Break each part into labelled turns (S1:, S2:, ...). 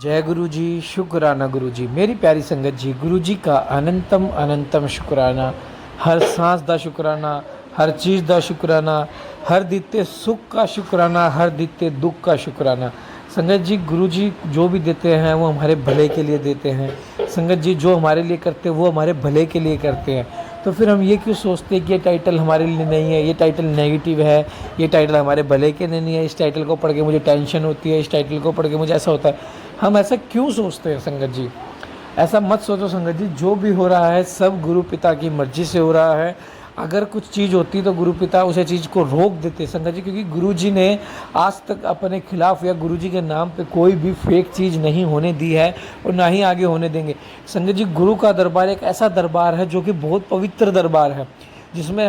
S1: जय गुरु जी, शुक्राना गुरु जी। मेरी प्यारी संगत जी, गुरु जी का अनंतम अनंतम शुक्राना। हर सांस दा शुक्राना, हर चीज़ दा शुक्राना, हर दिते सुख का शुक्राना, हर दिते दुख का शुक्राना। संगत जी, गुरु जी जो भी देते हैं वो हमारे भले के लिए देते हैं। संगत जी जो हमारे लिए करते हैं वो हमारे भले के लिए करते हैं। तो फिर हम ये क्यों सोचते हैं कि ये टाइटल हमारे लिए नहीं है, ये टाइटल नेगेटिव है, ये टाइटल हमारे भले के लिए नहीं है, इस टाइटल को पढ़ के मुझे टेंशन होती है, इस टाइटल को पढ़ के मुझे ऐसा होता है। हम ऐसा क्यों सोचते हैं संगत जी? ऐसा मत सोचो संगत जी, जो भी हो रहा है सब गुरु पिता की मर्जी से हो रहा है। अगर कुछ चीज़ होती तो गुरु पिता उसे चीज़ को रोक देते संगत जी, क्योंकि गुरु जी ने आज तक अपने खिलाफ या गुरु जी के नाम पे कोई भी फेक चीज़ नहीं होने दी है और ना ही आगे होने देंगे। संगत जी, गुरु का दरबार एक ऐसा दरबार है जो कि बहुत पवित्र दरबार है, जिसमें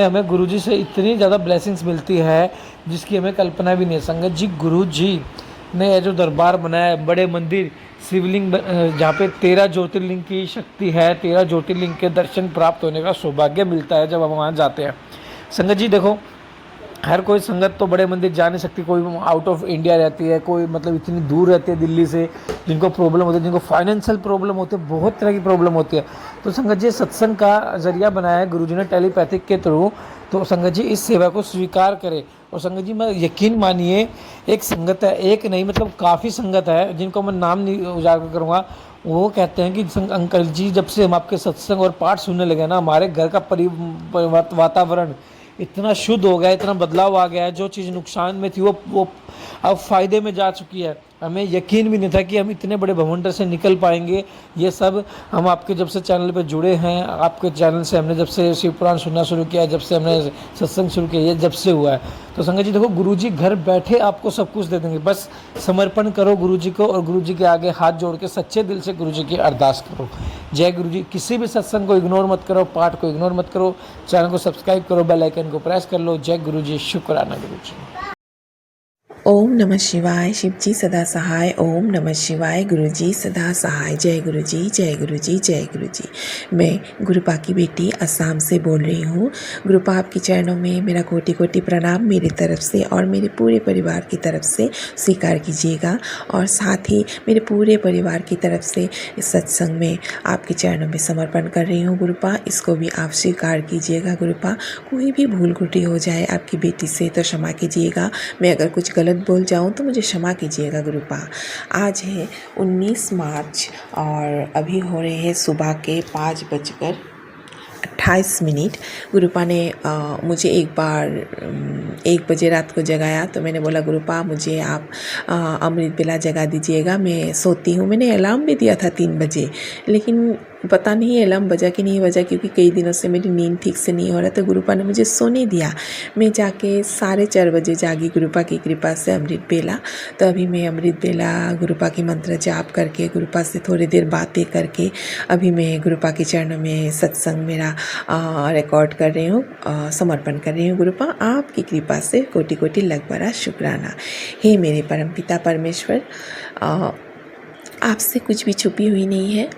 S1: हमें गुरु जी से इतनी ज़्यादा ब्लेसिंग्स मिलती है जिसकी हमें कल्पना भी नहीं है। संगत जी, गुरु जी ने जो दरबार बनाया है, बड़े मंदिर, शिवलिंग, जहाँ पे 13 ज्योतिर्लिंग की शक्ति है, 13 ज्योतिर्लिंग के दर्शन प्राप्त होने का सौभाग्य मिलता है जब हम वहाँ जाते हैं। संगत जी देखो, हर कोई संगत तो बड़े मंदिर जा नहीं सकती, कोई आउट ऑफ इंडिया रहती है, कोई मतलब इतनी दूर रहती है दिल्ली से, जिनको प्रॉब्लम होती है, जिनको फाइनेंशियल प्रॉब्लम होती है, बहुत तरह की प्रॉब्लम होती है। तो संगत जी सत्संग का जरिया बनाया है गुरु जी ने टेलीपैथिक के थ्रू। तो संगत जी इस सेवा को स्वीकार करें। और संगत जी मैं यकीन मानिए, एक संगत है, एक नहीं मतलब काफ़ी संगत है जिनको मैं नाम नहीं उजागर करूँगा। वो कहते हैं कि अंकल जी जब से हम आपके सत्संग और पाठ सुनने लगे ना, हमारे घर का वातावरण इतना शुद्ध हो गया, इतना बदलाव आ गया है। जो चीज़ नुकसान में थी वो अब फ़ायदे में जा चुकी है। हमें यकीन भी नहीं था कि हम इतने बड़े भवंडर से निकल पाएंगे। ये सब हम आपके जब से चैनल पे जुड़े हैं, आपके चैनल से हमने जब से शिव पुराण सुनना शुरू किया, जब से हमने सत्संग शुरू किया, ये जब से हुआ है। तो संगत जी देखो, गुरु जी घर बैठे आपको सब कुछ दे देंगे, बस समर्पण करो गुरु जी को और गुरु जी के आगे हाथ जोड़ के सच्चे दिल से गुरु जी की अरदास करो। जय गुरु जी। किसी भी सत्संग को इग्नोर मत करो, पाठ को इग्नोर मत करो, चैनल को सब्सक्राइब करो, बेल आइकन को प्रेस कर लो। जय गुरु जी, शुक्राना गुरु जी।
S2: ओम नमः शिवाय। शिव जी सदा सहाय। ओम नमः शिवाय। गुरु जी सदा सहाय। जय गुरु जी, जय गुरु जी, जय गुरु जी। मैं गुरुपा की बेटी असम से बोल रही हूँ। गुरुपा आपके चरणों में मेरा कोटि कोटि प्रणाम मेरी तरफ से और मेरे पूरे परिवार की तरफ से स्वीकार कीजिएगा। और साथ ही मेरे पूरे परिवार की तरफ से इस सत्संग में आपके चरणों में समर्पण कर रही हूँ गुरुपा, इसको भी आप स्वीकार कीजिएगा गुरुपा। कोई भी भूल त्रुटि हो जाए आपकी बेटी से तो क्षमा कीजिएगा। मैं अगर कुछ गलत बोल जाऊं तो मुझे क्षमा कीजिएगा गुरुपा। आज है 19 मार्च और अभी हो रहे हैं सुबह के 5:28। गुरुपा ने मुझे एक बार 1 बजे रात को जगाया, तो मैंने बोला गुरुपा मुझे आप अमृत बेला जगा दीजिएगा, मैं सोती हूँ। मैंने अलार्म भी दिया था 3 बजे, लेकिन पता नहीं अलार्म बजा कि नहीं बजा, क्योंकि कई दिनों से मेरी नींद ठीक से नहीं हो रहा, तो गुरुपा ने मुझे सोने दिया। मैं जाके 4:30 बजे जागी गुरुपा की कृपा से अमृत बेला। तो अभी मैं अमृत बेला गुरुपा की मंत्र जाप करके, गुरुपा से थोड़ी देर बातें करके, अभी मैं गुरुपा के चरणों में सत्संग मेरा रिकॉर्ड कर रही हूँ, समर्पण कर रही हूँ गुरुपा। आपकी कृपा से कोटि कोटि लख बड़ा शुक्राना। हे मेरे परमपिता परमेश्वर, आपसे कुछ भी छुपी हुई नहीं है।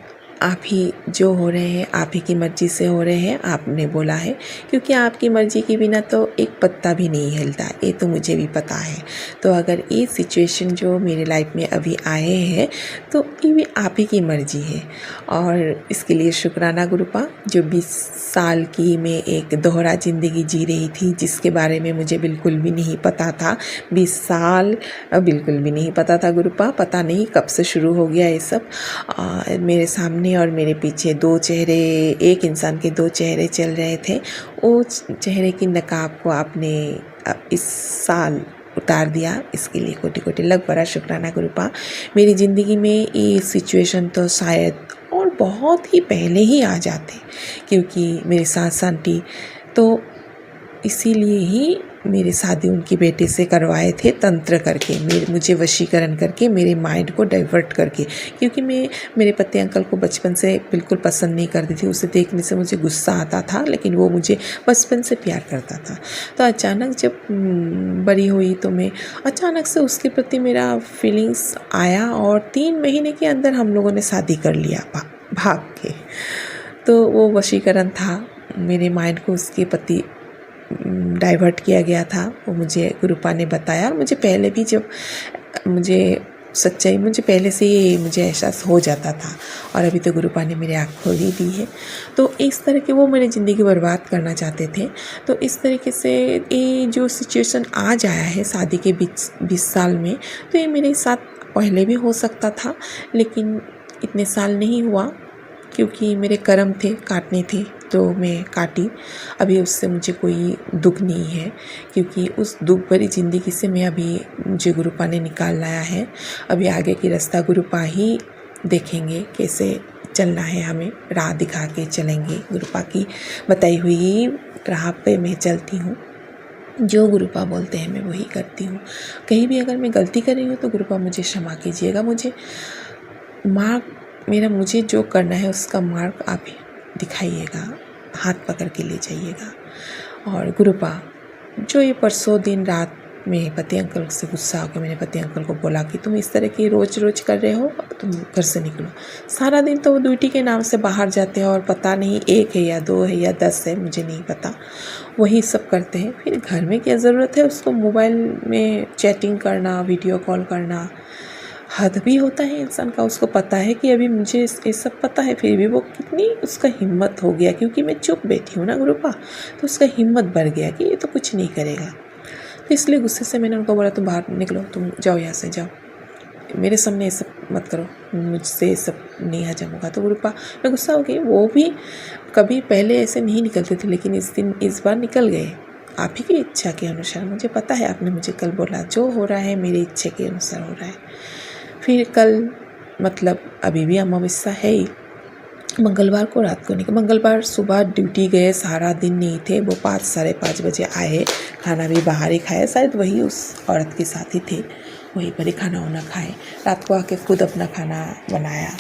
S2: आप ही जो हो रहे हैं आप ही की मर्ज़ी से हो रहे हैं, आपने बोला है, क्योंकि आपकी मर्ज़ी के बिना तो एक पत्ता भी नहीं हिलता, ये तो मुझे भी पता है। तो अगर ये सिचुएशन जो मेरे लाइफ में अभी आए हैं तो ये भी आप ही की मर्ज़ी है, और इसके लिए शुक्राना गुरुपा। जो 20 साल की मैं एक दोहरा ज़िंदगी जी रही थी, जिसके बारे में मुझे बिल्कुल भी नहीं पता था, 20 साल बिल्कुल भी नहीं पता था गुरुपा। पता नहीं कब से शुरू हो गया ये सब। मेरे सामने और मेरे पीछे 2 चेहरे, एक इंसान के 2 चेहरे चल रहे थे। वो चेहरे की नकाब को आपने इस साल उतार दिया, इसके लिए कोटि कोटि लख बड़ा शुक्राना गुरुपा। मेरी ज़िंदगी में ये सिचुएशन तो शायद और बहुत ही पहले ही आ जाते, क्योंकि मेरी सास आंटी तो इसीलिए ही मेरी शादी उनकी बेटे से करवाए थे, तंत्र करके, मुझे वशीकरण करके, मेरे माइंड को डाइवर्ट करके, क्योंकि मैं मेरे पति अंकल को बचपन से बिल्कुल पसंद नहीं करती थी। उसे देखने से मुझे गुस्सा आता था, लेकिन वो मुझे बचपन से प्यार करता था। तो अचानक जब बड़ी हुई तो मैं अचानक से उसके प्रति मेरा फीलिंग्स आया, और 3 महीने के अंदर हम लोगों ने शादी कर लिया भाग के। तो वो वशीकरण था, मेरे माइंड को उसके प्रति डाइवर्ट किया गया था, वो मुझे गुरुपा ने बताया। और मुझे पहले भी जब मुझे सच्चाई मुझे पहले से ही मुझे एहसास हो जाता था, और अभी तो गुरुपा ने मेरी आँख खोल ही दी है। तो इस तरह के वो मेरी ज़िंदगी बर्बाद करना चाहते थे। तो इस तरीके से ये जो सिचुएशन आज आया है शादी के 20 साल में, तो ये मेरे साथ पहले भी हो सकता था, लेकिन इतने साल नहीं हुआ क्योंकि मेरे कर्म थे, काटने थे, तो मैं काटी। अभी उससे मुझे कोई दुख नहीं है, क्योंकि उस दुख भरी ज़िंदगी से मुझे गुरुपा ने निकाल लाया है। अभी आगे की रास्ता गुरुपा ही देखेंगे, कैसे चलना है, हमें राह दिखा के चलेंगे। गुरुपा की बताई हुई राह पे मैं चलती हूँ, जो गुरुपा बोलते हैं मैं वही करती हूँ। कहीं भी अगर मैं गलती कर रही हूँ तो गुरुपा मुझे क्षमा कीजिएगा। मुझे जो करना है उसका मार्ग आप दिखाइएगा, हाथ पकड़ के ले जाइएगा। और गुरुपा, जो ये परसों दिन रात में पति अंकल से गुस्सा होकर मैंने पति अंकल को बोला कि तुम इस तरह की रोज़ कर रहे हो, तुम घर से निकलो। सारा दिन तो वो ड्यूटी के नाम से बाहर जाते हैं, और पता नहीं 1 है या 2 है या 10 है, मुझे नहीं पता, वही सब करते हैं। फिर घर में क्या ज़रूरत है उसको मोबाइल में चैटिंग करना, वीडियो कॉल करना। हद भी होता है इंसान का। उसको पता है कि अभी मुझे ये सब पता है, फिर भी वो कितनी उसका हिम्मत हो गया, क्योंकि मैं चुप बैठी हूँ ना गुरुपा, तो उसका हिम्मत बढ़ गया कि ये तो कुछ नहीं करेगा। तो इसलिए गुस्से से मैंने उनको बोला तुम बाहर निकलो, तुम जाओ यहाँ से, जाओ, मेरे सामने ये सब मत करो, मुझसे ये सब नहीं हजम होगा। तो गुरुपा, मैं गुस्सा हो गई। वो भी कभी पहले ऐसे नहीं निकलते थे, लेकिन इस बार निकल गए। आप ही की इच्छा के अनुसार, मुझे पता है आपने मुझे कल बोला जो हो रहा है मेरी इच्छा के अनुसार हो रहा है। फिर कल मतलब अभी भी अमावस्या है ही, मंगलवार को रात को निकले। मंगलवार सुबह ड्यूटी गए, सारा दिन नहीं थे वो, 5 साढ़े 5 बजे आए। खाना भी बाहर ही खाया, शायद वही उस औरत के साथ ही थे, वहीं पर ही खाना वाना खाए। रात को आके खुद अपना खाना बनाया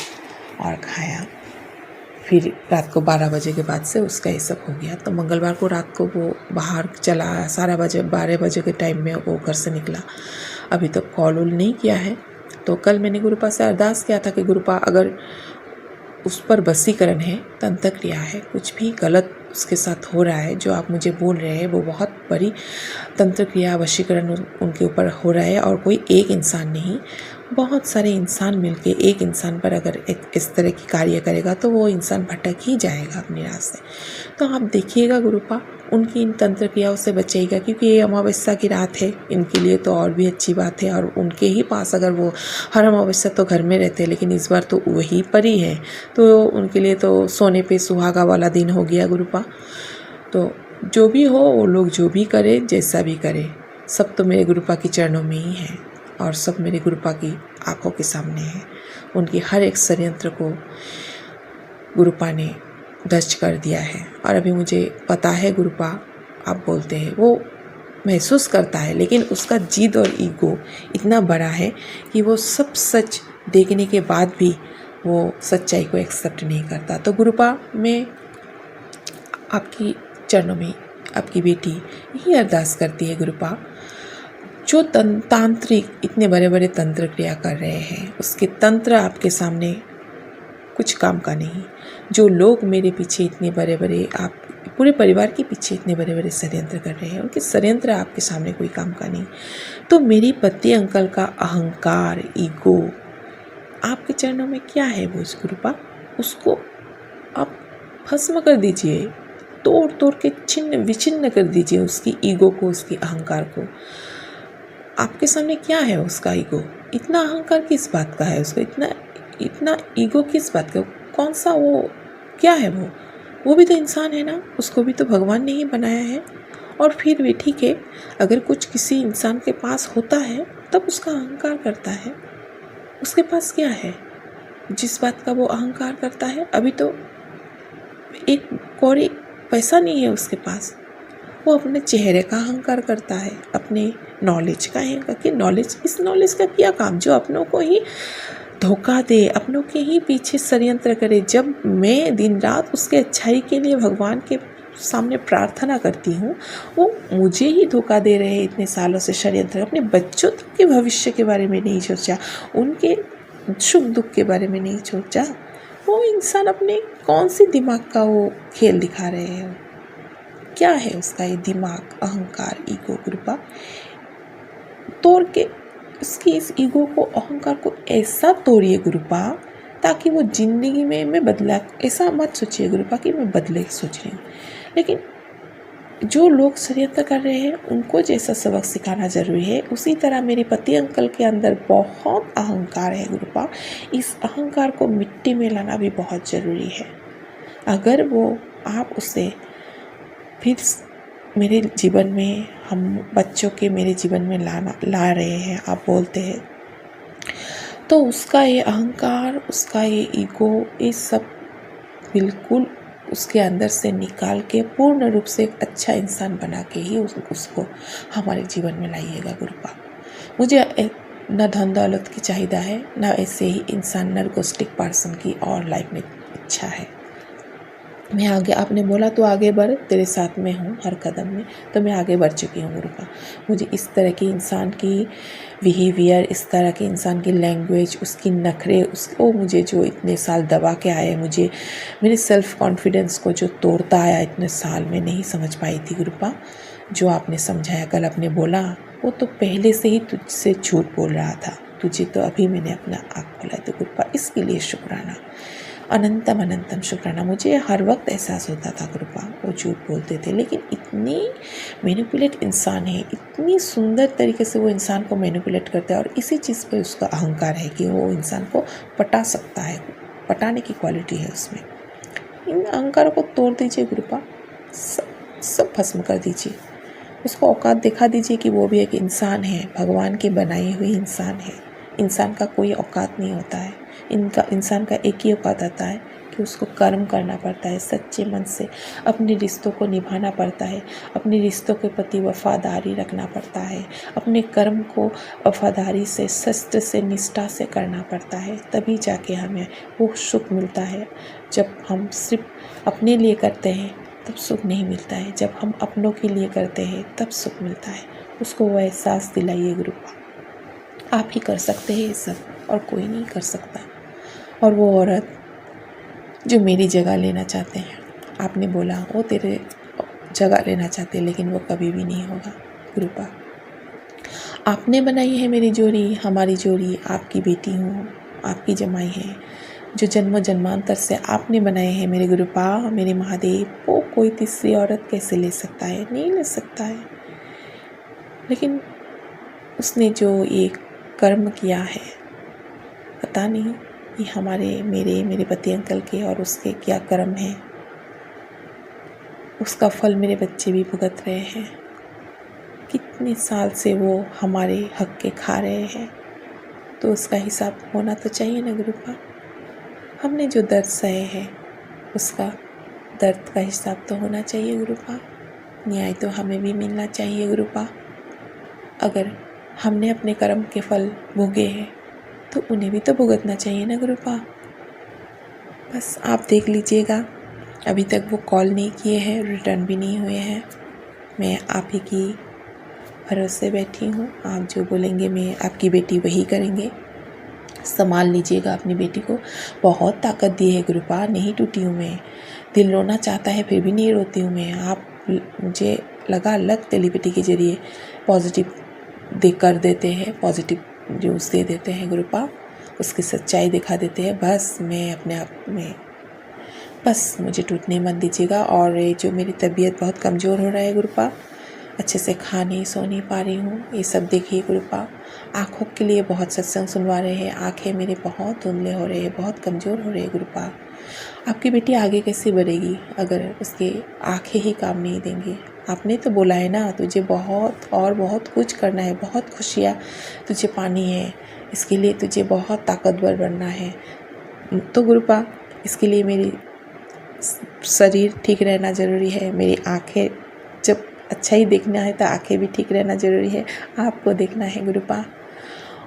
S2: और खाया। फिर रात को 12 बजे के बाद से उसका ये सब हो गया। तो मंगलवार को रात को वो बाहर चला, 12 बजे के टाइम में वो घर से निकला। अभी तक कॉल वॉल नहीं किया है। तो कल मैंने गुरुपा से अरदास किया था कि गुरुपा, अगर उस पर वशीकरण है, तंत्र क्रिया है, कुछ भी गलत उसके साथ हो रहा है, जो आप मुझे बोल रहे हैं वो बहुत बड़ी तंत्र क्रिया वशीकरण उनके ऊपर हो रहा है, और कोई एक इंसान नहीं, बहुत सारे इंसान मिलके एक इंसान पर अगर इस तरह की कार्य करेगा तो वो इंसान भटक ही जाएगा अपने रास्ते। तो आप देखिएगा गुरुपा, उनकी इन तंत्र क्रियाओं से बचाइएगा, क्योंकि ये अमावस्या की रात है इनके लिए, तो और भी अच्छी बात है। और उनके ही पास, अगर वो हर अमावस्या तो घर में रहते हैं, लेकिन इस बार तो वही पर ही है, तो उनके लिए तो सोने पे सुहागा वाला दिन हो गया गुरुपा। तो जो भी हो, वो लोग जो भी करे, जैसा भी करे, सब तो मेरे गुरुपा के चरणों में ही है, और सब मेरे गुरुपा की आंखों के सामने है। उनकी हर एक षड्यंत्र को गुरुपा ने दर्ज कर दिया है। और अभी मुझे पता है गुरुपा, आप बोलते हैं वो महसूस करता है, लेकिन उसका जिद और ईगो इतना बड़ा है कि वो सब सच देखने के बाद भी वो सच्चाई को एक्सेप्ट नहीं करता। तो गुरुपा, मैं आपकी चरणों में, आपकी बेटी यही अरदास करती है गुरुपा, जो तांत्रिक इतने बड़े बड़े तंत्र क्रिया कर रहे हैं, उसके तंत्र आपके सामने कुछ काम का नहीं। जो लोग मेरे पीछे इतने बड़े बड़े, आप पूरे परिवार के पीछे इतने बड़े बड़े षड्यंत्र कर रहे हैं, उनके षड्यंत्र आपके सामने कोई काम का नहीं। तो मेरी पति अंकल का अहंकार, ईगो आपके चरणों में क्या है वो गुरुपा, उसको आप भस्म कर दीजिए, तोड़ तोड़ के छिन्न विचिन्न कर दीजिए उसकी ईगो को, उसकी अहंकार को। आपके सामने क्या है उसका ईगो? इतना अहंकार किस बात का है उसको? इतना ईगो किस बात का? कौन सा वो, क्या है वो भी तो इंसान है ना, उसको भी तो भगवान ने ही बनाया है। और फिर भी ठीक है, अगर कुछ किसी इंसान के पास होता है तब उसका अहंकार करता है। उसके पास क्या है जिस बात का वो अहंकार करता है? अभी तो एक कौड़ी पैसा नहीं है उसके पास, वो अपने चेहरे का अहंकार करता है, अपने नॉलेज का अहंकार कि नॉलेज, इस नॉलेज का क्या काम, जो अपनों को ही धोखा दे, अपनों के ही पीछे षड्यंत्र करे। जब मैं दिन रात उसके अच्छाई के लिए भगवान के सामने प्रार्थना करती हूँ, वो मुझे ही धोखा दे रहे हैं इतने सालों से षड्यंत्र। अपने बच्चों तक के भविष्य के बारे में नहीं सोचा, उनके सुख दुख के बारे में नहीं सोचा। वो इंसान अपने कौन सी दिमाग का वो खेल दिखा रहे हैं? क्या है उसका ये दिमाग, अहंकार, ईगो? कृपा तोड़ के उसकी इस ईगो को, अहंकार को ऐसा तोड़िए गुरुपा, ताकि वो ज़िंदगी में मैं बदला, ऐसा मत सोचिए गुरुपा कि मैं बदले सोच रही हूँ। लेकिन जो लोग षड्यंत्र कर रहे हैं उनको जैसा सबक सिखाना ज़रूरी है, उसी तरह मेरे पति अंकल के अंदर बहुत अहंकार है गुरुपा। इस अहंकार को मिट्टी में लाना भी बहुत ज़रूरी है। अगर वो आप उसे फिर मेरे जीवन में, हम बच्चों के मेरे जीवन में ला रहे हैं, आप बोलते हैं, तो उसका ये अहंकार, उसका ये ईगो, ये सब बिल्कुल उसके अंदर से निकाल के पूर्ण रूप से एक अच्छा इंसान बना के ही उसको हमारे जीवन में लाइएगा गुरुपा। मुझे न धन दौलत की चाहिए है, न ऐसे ही इंसान नर्गोस्टिक पर्सन की और लाइफ में इच्छा है। मैं आगे, आपने बोला तो आगे बढ़, तेरे साथ में हूँ हर कदम में, तो मैं आगे बढ़ चुकी हूँ गुरुपा। मुझे इस तरह की इंसान की बिहेवियर, इस तरह के इंसान की लैंग्वेज, उसकी नखरे, उसको मुझे जो इतने साल दबा के आए, मुझे मेरे सेल्फ कॉन्फिडेंस को जो तोड़ता आया इतने साल में, नहीं समझ पाई थी गुरुपा। जो आपने समझाया, कल आपने बोला, वो तो पहले से ही तुझसे झूठ बोल रहा था, तुझे तो अभी मैंने अपना आँख खोला। तो गुरुपा इसके लिए शुक्राना, अनंतम अनंतम शुक्राना। मुझे हर वक्त एहसास होता था गुरुपा वो झूठ बोलते थे, लेकिन इतनी मैनिपुलेट इंसान है, इतनी सुंदर तरीके से वो इंसान को मैनिपुलेट करता है, और इसी चीज़ पे उसका अहंकार है कि वो इंसान को पटा सकता है, पटाने की क्वालिटी है उसमें। इन अहंकारों को तोड़ दीजिए गुरुपा, सब भस्म कर दीजिए। उसको औकात दिखा दीजिए कि वो भी एक इंसान है, भगवान की बनाई हुई इंसान है। इंसान का कोई औकात नहीं होता है, इंसान का एक ही औकात आता है कि उसको कर्म करना पड़ता है, सच्चे मन से अपने रिश्तों को निभाना पड़ता है, अपने रिश्तों के प्रति वफादारी रखना पड़ता है, अपने कर्म को वफादारी से, सत्य से, निष्ठा से करना पड़ता है, तभी जाके हमें वो सुख मिलता है। जब हम सिर्फ अपने लिए करते हैं तब सुख नहीं मिलता है, जब हम अपनों के लिए करते हैं तब सुख मिलता है। उसको वो एहसास दिलाइए गुरुपा। आप ही कर सकते हैं ये सब, और कोई नहीं कर सकता। और वो औरत जो मेरी जगह लेना चाहते हैं, आपने बोला वो तेरे जगह लेना चाहते हैं, लेकिन वो कभी भी नहीं होगा गुरुपा। आपने बनाई है मेरी जोड़ी, हमारी जोड़ी, आपकी बेटी हूँ, आपकी जमाई है, जो जन्म जन्मांतर से आपने बनाए हैं मेरे गुरुपा, मेरे महादेव। वो कोई तीसरी औरत कैसे ले सकता है? नहीं ले सकता है। लेकिन उसने जो ये कर्म किया है, पता नहीं ये हमारे मेरे पति अंकल के और उसके क्या कर्म है, उसका फल मेरे बच्चे भी भुगत रहे हैं। कितने साल से वो हमारे हक के खा रहे हैं, तो उसका हिसाब होना तो चाहिए ना गुरुपा। हमने जो दर्द सहे हैं उसका दर्द का हिसाब तो होना चाहिए गुरुपा। न्याय तो हमें भी मिलना चाहिए गुरुपा। अगर हमने अपने कर्म के फल भोगे हैं तो उन्हें भी तो भुगतना चाहिए ना गुरुपा। बस आप देख लीजिएगा, अभी तक वो कॉल नहीं किए हैं, रिटर्न भी नहीं हुए हैं। मैं आप ही की भरोसे बैठी हूँ, आप जो बोलेंगे मैं आपकी बेटी वही करेंगे। संभाल लीजिएगा अपनी बेटी को, बहुत ताकत दी है गुरुपा, नहीं टूटी हूँ मैं। दिल रोना चाहता है फिर भी नहीं रोती हूँ मैं। आप मुझे लगा लग टेलीपैथी के जरिए पॉजिटिव कर देते हैं, पॉजिटिव न्यूज़ दे देते हैं गुरुपा, उसकी सच्चाई दिखा देते हैं। बस मैं अपने आप में, बस मुझे टूटने मत दीजिएगा। और ये जो मेरी तबीयत बहुत कमज़ोर हो रहा है गुरुपा, अच्छे से खा नहीं सो नहीं पा रही हूँ, ये सब देखिए गुरुपा। आँखों के लिए बहुत सत्संग सुनवा रहे हैं, आँखें मेरे बहुत धुंधले हो रहे हैं, बहुत कमज़ोर हो रहे हैं गुरुपा। आपकी बेटी आगे कैसे बढ़ेगी अगर उसकी आँखें ही काम नहीं देंगी? आपने तो बोला है ना, तुझे बहुत और बहुत कुछ करना है, बहुत खुशियाँ तुझे पानी है, इसके लिए तुझे बहुत ताकतवर बनना है। तो गुरुपा इसके लिए मेरी शरीर ठीक रहना ज़रूरी है, मेरी आँखें जब अच्छा ही देखना है तो आँखें भी ठीक रहना ज़रूरी है, आपको देखना है गुरुपा।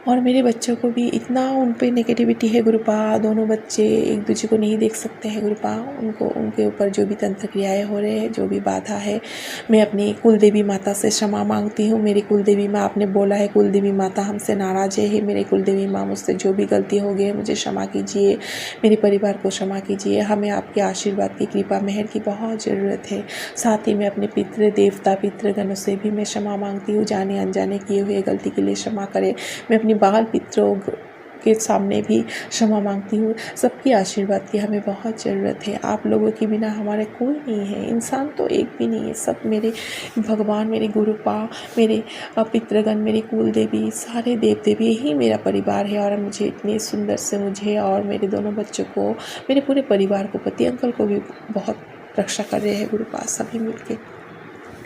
S2: और मेरे बच्चों को भी इतना उन पे नेगेटिविटी है गुरुपा, दोनों बच्चे एक दूसरे को नहीं देख सकते हैं गुरुपा। उनको उनके ऊपर जो भी तंत्र क्रियाएँ हो रहे हैं, जो भी बाधा है, मैं अपनी कुल देवी माता से क्षमा मांगती हूँ। मेरी कुल देवी माँ, आपने बोला है कुल देवी माता हमसे नाराज़ है। मेरे कुल देवी माँ, मुझसे जो भी गलती हो गई है मुझे क्षमा कीजिए, मेरे परिवार को क्षमा कीजिए। हमें आपके आशीर्वाद की, कृपा मेहर की बहुत ज़रूरत है। साथ ही मैं अपने पितृ देवता, पितृगणों से भी मैं क्षमा मांगती हूँ, जाने अनजाने किए हुए गलती के लिए क्षमा करें। मैं अपनी बाल पितरों के सामने भी क्षमा मांगती हूँ। सबकी आशीर्वाद की हमें बहुत ज़रूरत है। आप लोगों के बिना हमारे कोई नहीं है, इंसान तो एक भी नहीं है। सब मेरे भगवान, मेरे गुरुपा, मेरे पितृगण, मेरी कुल देवी, सारे देव देवी यही मेरा परिवार है। और मुझे इतने सुंदर से, मुझे और मेरे दोनों बच्चों को, मेरे पूरे परिवार को, पति अंकल को भी बहुत रक्षा कर रहे हैं गुरुपा, सभी मिलके।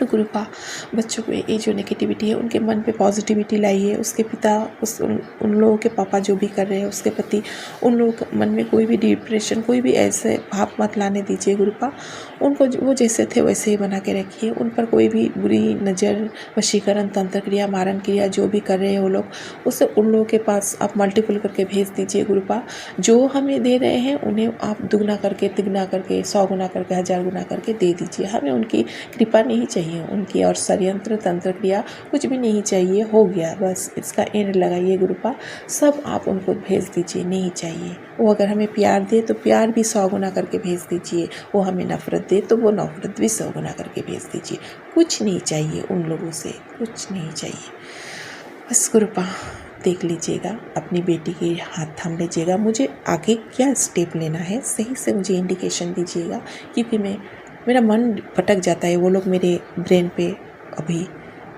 S2: तो गुरुपा, बच्चों को ये जो नेगेटिविटी है उनके मन पे पॉजिटिविटी लाइए। उसके पिता, उन लोगों के पापा जो भी कर रहे हैं, उसके पति, उन लोगों के मन में कोई भी डिप्रेशन, कोई भी ऐसे भाव मत लाने दीजिए गुरुपा। उनको वो जैसे थे वैसे ही बना के रखिए। उन पर कोई भी बुरी नज़र, वशीकरण, तंत्र क्रिया, मारण क्रिया जो भी कर रहे हैं वो लोग, उसे उन लोगों के पास आप मल्टीपल करके भेज दीजिए गुरुपा। जो हमें दे रहे हैं उन्हें आप दुगना करके, तिगना करके, 100 गुना करके, 1000 गुना करके दे दीजिए। हमें उनकी कृपा नहीं चाहिए, उनकी और षड्यंत्र, तंत्र क्रिया कुछ भी नहीं चाहिए। हो गया बस, इसका एंड लगाइए गुरुपा। सब आप उनको भेज दीजिए, नहीं चाहिए। वो अगर हमें प्यार दे तो प्यार भी 100 गुना करके भेज दीजिए। वो हमें नफ़रत दे तो वो नफ़रत भी 100 गुना करके भेज दीजिए। कुछ नहीं चाहिए उन लोगों से, कुछ नहीं चाहिए। बस गुरुपा देख लीजिएगा, अपनी बेटी के हाथ थाम लीजिएगा। मुझे आगे क्या स्टेप लेना है सही से मुझे इंडिकेशन दीजिएगा, क्योंकि मेरा मन भटक जाता है। वो लोग मेरे ब्रेन पे अभी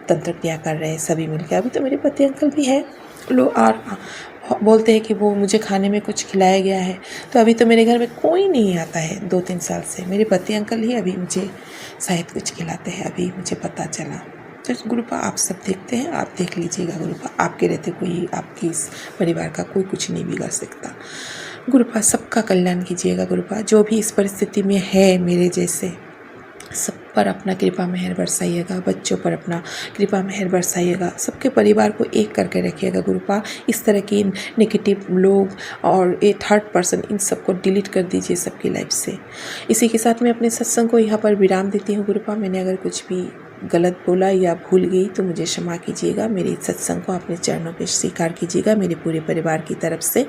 S2: तंत्र क्रिया कर रहे हैं सभी मिलकर। अभी तो मेरे पति अंकल भी है, लोग और बोलते हैं कि वो मुझे खाने में कुछ खिलाया गया है। तो अभी तो मेरे घर में कोई नहीं आता है 2-3 साल से। मेरे पति अंकल ही अभी मुझे शायद कुछ खिलाते हैं, अभी मुझे पता चला। तो गुरुपा आप सब देखते हैं, आप देख लीजिएगा गुरुपा। आपके रहते कोई, आपकी इस परिवार का कोई कुछ नहीं बिगाड़ सकता गुरुपा। सबका कल्याण कीजिएगा गुरुपा। जो भी इस परिस्थिति में है मेरे जैसे, सब पर अपना कृपा मेहर बरसाइएगा। बच्चों पर अपना कृपा मेहर बरसाइएगा। सबके परिवार को एक करके रखिएगा गुरुपा। इस तरह की नेगेटिव लोग और ये थर्ड पर्सन, इन सबको डिलीट कर दीजिए सबकी लाइफ से। इसी के साथ मैं अपने सत्संग को यहाँ पर विराम देती हूँ गुरुपा। मैंने अगर कुछ भी गलत बोला या भूल गई तो मुझे क्षमा कीजिएगा। मेरे सत्संग को अपने चरणों पे स्वीकार कीजिएगा मेरे पूरे परिवार की तरफ से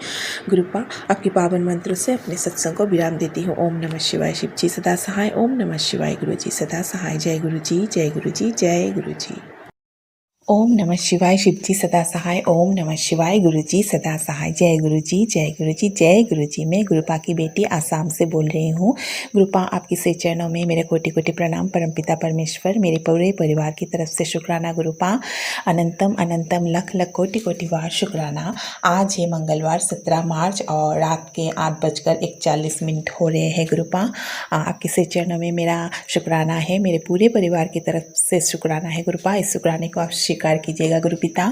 S2: गुरुपा। आपकी पावन मंत्रों से अपने सत्संग को विराम देती हूँ। ओम नमः शिवाय। शिव जी सदा सहाय। ओम नमः शिवाय। गुरु जी सदा सहाय। जय गुरु जी, जय गुरु जी, जय गुरु जी। ओम नमः शिवाय। शिव जी सदा सहाय। ओम नमः शिवाय। गुरु जी सदा सहाय। जय गुरु जी, जय गुरु जी, जय गुरु जी। मैं गुरुपा की बेटी आसाम से बोल रही हूँ। गुरुपा, आपके से चरणों में मेरे कोटि कोटि प्रणाम। परमपिता परमेश्वर, मेरे पूरे परिवार की तरफ से शुक्राना गुरुपा। अनंतम अनंतम लख लख कोटि कोटि बार शुक्राना। आज है मंगलवार 17 मार्च और रात के 8:41 हो रहे हैं गुरुपा। आपके से चरणों में मेरा शुक्राना है, मेरे पूरे परिवार की तरफ से शुक्राना है गुरुपा। इस शुक्राने को आप स्वीकार कीजिएगा गुरुपिता।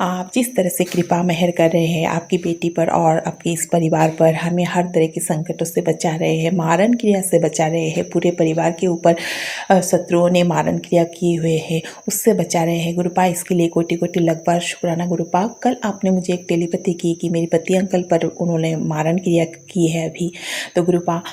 S2: आप जिस तरह से कृपा मेहर कर रहे हैं आपकी बेटी पर और आपके इस परिवार पर, हमें हर तरह के संकटों से बचा रहे हैं, मारण क्रिया से बचा रहे हैं, पूरे परिवार के ऊपर शत्रुओं ने मारण क्रिया किए हुए हैं उससे बचा रहे हैं गुरुपा। इसके लिए कोटि कोटि लख बार शुक्राना गुरुपा। कल आपने मुझे एक टेलीपैथी की कि मेरे पति अंकल पर उन्होंने मारण क्रिया की है अभी। तो गुरुपा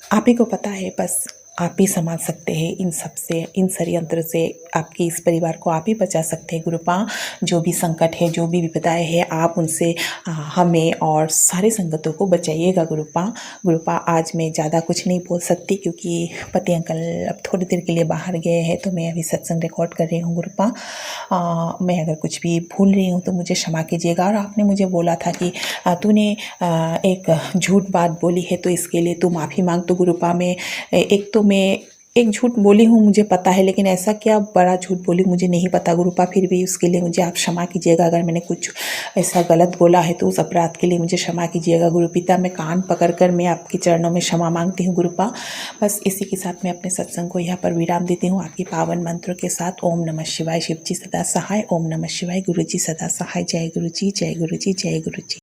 S2: आप ही को पता है, बस आप ही संभाल सकते हैं इन सब से, इन षड्यंत्र से आपके इस परिवार को आप ही बचा सकते हैं गुरुपा। जो भी संकट है, जो भी विपदाएं हैं, आप उनसे हमें और सारे संकटों को बचाइएगा गुरुपा। गुरुपा, आज मैं ज़्यादा कुछ नहीं बोल सकती क्योंकि पति अंकल अब थोड़ी देर के लिए बाहर गए हैं, तो मैं अभी सत्संग रिकॉर्ड कर रही हूँ गुरुपा। मैं अगर कुछ भी भूल रही हूँ तो मुझे क्षमा कीजिएगा। और आपने मुझे बोला था कि तूने एक झूठ बात बोली है तो इसके लिए तू माफ़ी मांग। तो गुरुपा, मैं एक झूठ बोली हूँ मुझे पता है, लेकिन ऐसा क्या बड़ा झूठ बोली मुझे नहीं पता गुरुपा। फिर भी उसके लिए मुझे आप क्षमा कीजिएगा। अगर मैंने कुछ ऐसा गलत बोला है तो उस अपराध के लिए मुझे क्षमा कीजिएगा गुरुपिता। मैं कान पकड़कर मैं आपके चरणों में क्षमा मांगती हूँ गुरुपा। बस इसी के साथ मैं अपने सत्संग को यहाँ पर विराम देती हूँ आपकी पावन मंत्रों के साथ। ओम नमः शिवाय। शिव जी सदा सहाय। ओम नमः शिवाय। गुरु जी सदा सहाय। जय गुरु जी, जय गुरु जी, जय गुरु जी।